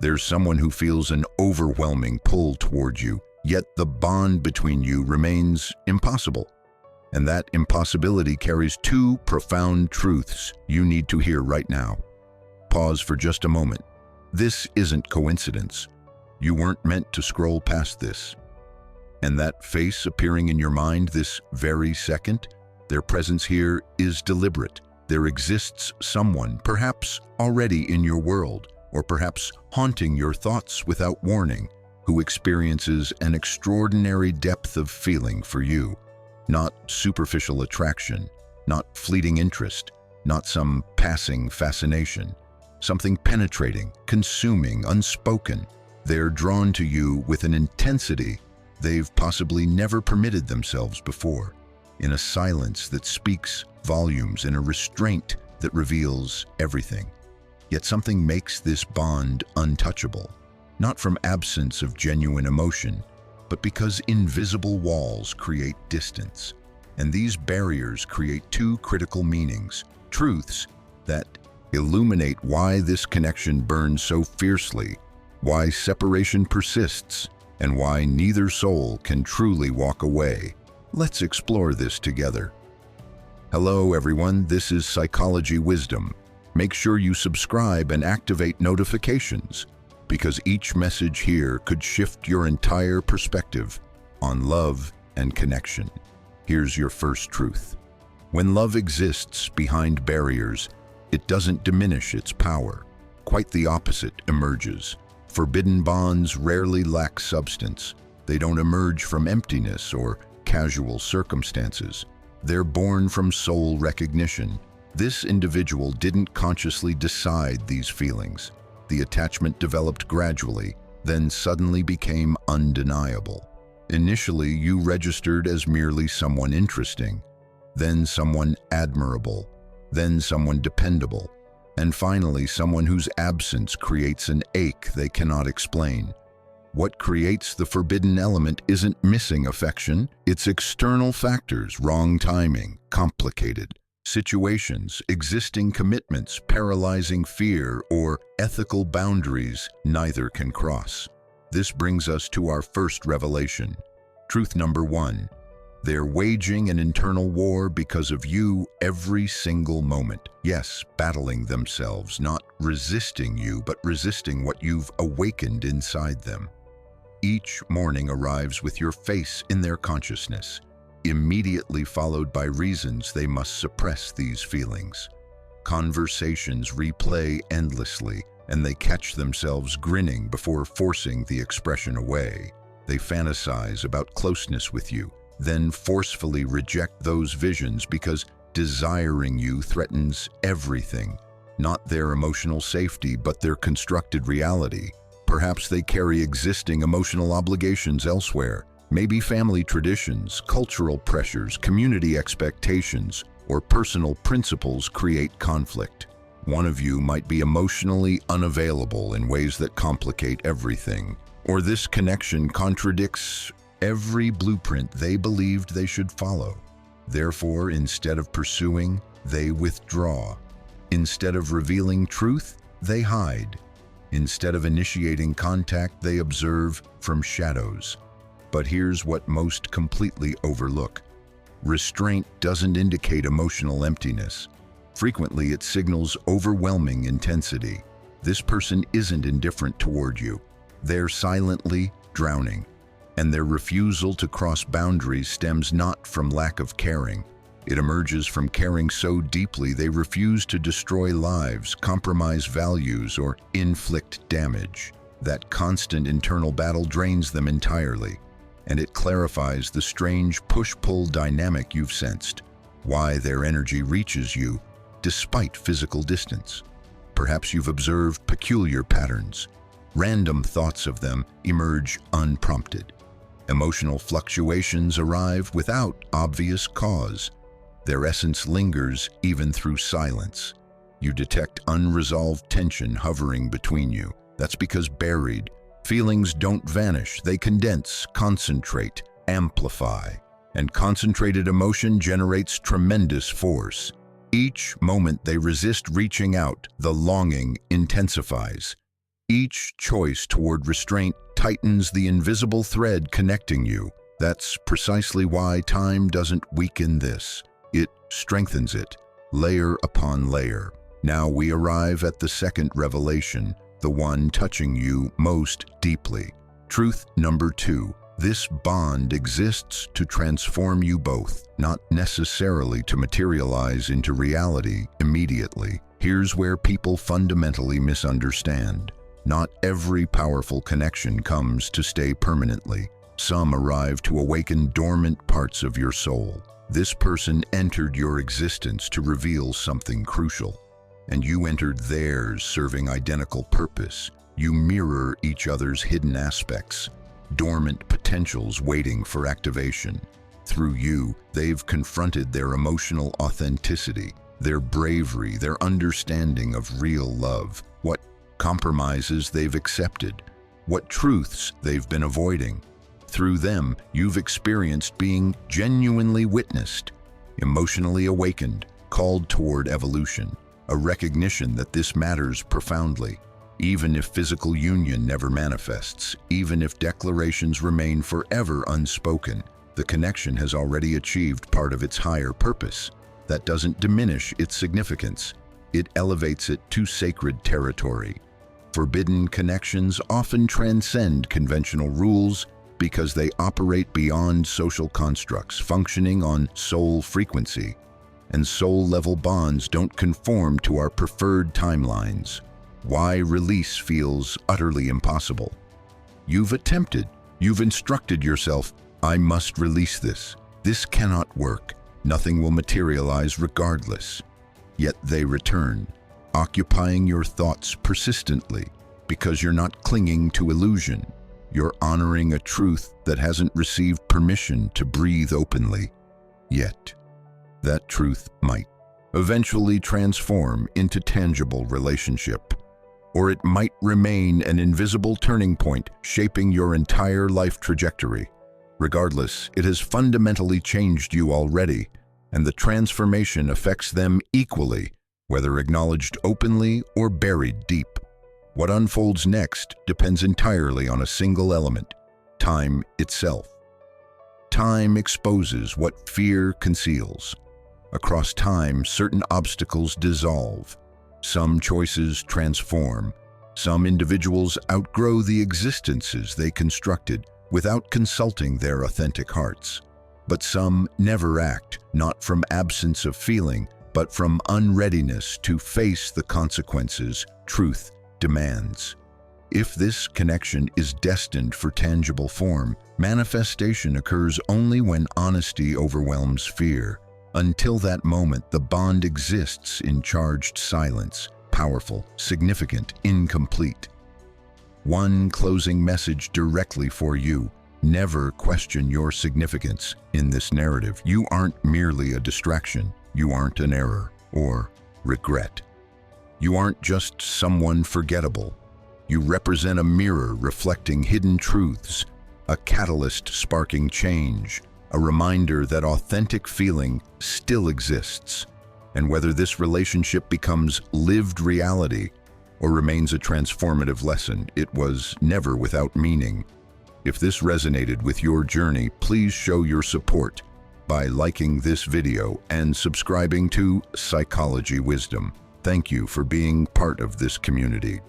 There's someone who feels an overwhelming pull toward you, yet the bond between you remains impossible. And that impossibility carries two profound truths you need to hear right now. Pause for just a moment. This isn't coincidence. You weren't meant to scroll past this. And that face appearing in your mind this very second, their presence here is deliberate. There exists someone, perhaps already in your world, or perhaps haunting your thoughts without warning, who experiences an extraordinary depth of feeling for you. Not superficial attraction, not fleeting interest, not some passing fascination. Something penetrating, consuming, unspoken. They're drawn to you with an intensity they've possibly never permitted themselves before, in a silence that speaks volumes, in a restraint that reveals everything. Yet something makes this bond untouchable, not from absence of genuine emotion, but because invisible walls create distance. And these barriers create two critical meanings, truths that illuminate why this connection burns so fiercely, why separation persists, and why neither soul can truly walk away. Let's explore this together. Hello everyone, this is Psychology Wisdom. Make sure you subscribe and activate notifications, because each message here could shift your entire perspective on love and connection. Here's your first truth. When love exists behind barriers, it doesn't diminish its power. Quite the opposite emerges. Forbidden bonds rarely lack substance. They don't emerge from emptiness or casual circumstances. They're born from soul recognition. This individual didn't consciously decide these feelings. The attachment developed gradually, then suddenly became undeniable. Initially, you registered as merely someone interesting, then someone admirable, then someone dependable, and finally someone whose absence creates an ache they cannot explain. What creates the forbidden element isn't missing affection, it's external factors, wrong timing, complicated situations, existing commitments, paralyzing fear, or ethical boundaries neither can cross. This brings us to our first revelation. Truth number one. They're waging an internal war because of you every single moment. Yes, battling themselves, not resisting you, but resisting what you've awakened inside them. Each morning arrives with your face in their consciousness, immediately followed by reasons they must suppress these feelings. Conversations replay endlessly, and they catch themselves grinning before forcing the expression away. They fantasize about closeness with you, then forcefully reject those visions because desiring you threatens everything, not their emotional safety, but their constructed reality. Perhaps they carry existing emotional obligations elsewhere, maybe family traditions, cultural pressures, community expectations, or personal principles create conflict. One of you might be emotionally unavailable in ways that complicate everything, or this connection contradicts every blueprint they believed they should follow. Therefore, instead of pursuing, they withdraw. Instead of revealing truth, they hide. Instead of initiating contact, they observe from shadows. But here's what most completely overlook. Restraint doesn't indicate emotional emptiness. Frequently, it signals overwhelming intensity. This person isn't indifferent toward you. They're silently drowning. And their refusal to cross boundaries stems not from lack of caring. It emerges from caring so deeply they refuse to destroy lives, compromise values, or inflict damage. That constant internal battle drains them entirely, and it clarifies the strange push-pull dynamic you've sensed, why their energy reaches you despite physical distance. Perhaps you've observed peculiar patterns. Random thoughts of them emerge unprompted. Emotional fluctuations arrive without obvious cause. Their essence lingers even through silence. You detect unresolved tension hovering between you. That's because buried feelings don't vanish. They condense, concentrate, amplify. And concentrated emotion generates tremendous force. Each moment they resist reaching out, the longing intensifies. Each choice toward restraint tightens the invisible thread connecting you. That's precisely why time doesn't weaken this. It strengthens it, layer upon layer. Now we arrive at the second revelation, the one touching you most deeply. Truth number 2. This bond exists to transform you both, not necessarily to materialize into reality immediately. Here's where people fundamentally misunderstand. Not every powerful connection comes to stay permanently. Some arrive to awaken dormant parts of your soul. This person entered your existence to reveal something crucial, and you entered theirs serving identical purpose. You mirror each other's hidden aspects, dormant potentials waiting for activation. Through you, they've confronted their emotional authenticity, their bravery, their understanding of real love, what compromises they've accepted, what truths they've been avoiding. Through them, you've experienced being genuinely witnessed, emotionally awakened, called toward evolution, a recognition that this matters profoundly. Even if physical union never manifests, even if declarations remain forever unspoken, the connection has already achieved part of its higher purpose. That doesn't diminish its significance. It elevates it to sacred territory. Forbidden connections often transcend conventional rules because they operate beyond social constructs, functioning on soul frequency. And soul-level bonds don't conform to our preferred timelines. Why release feels utterly impossible. You've attempted, you've instructed yourself, I must release this. This cannot work. Nothing will materialize regardless. Yet they return, occupying your thoughts persistently because you're not clinging to illusion. You're honoring a truth that hasn't received permission to breathe openly. Yet, that truth might eventually transform into tangible relationship. Or it might remain an invisible turning point shaping your entire life trajectory. Regardless, it has fundamentally changed you already, and the transformation affects them equally, whether acknowledged openly or buried deep. What unfolds next depends entirely on a single element: time itself. Time exposes what fear conceals. Across time, certain obstacles dissolve. Some choices transform. Some individuals outgrow the existences they constructed without consulting their authentic hearts. But some never act, not from absence of feeling, but from unreadiness to face the consequences truth demands. If this connection is destined for tangible form, manifestation occurs only when honesty overwhelms fear. Until that moment, the bond exists in charged silence, powerful, significant, incomplete. One closing message directly for you: never question your significance in this narrative. You aren't merely a distraction. You aren't an error or regret. You aren't just someone forgettable. You represent a mirror reflecting hidden truths, a catalyst sparking change, a reminder that authentic feeling still exists. And whether this relationship becomes lived reality or remains a transformative lesson, it was never without meaning. If this resonated with your journey, please show your support by liking this video and subscribing to Psychology Wisdom. Thank you for being part of this community.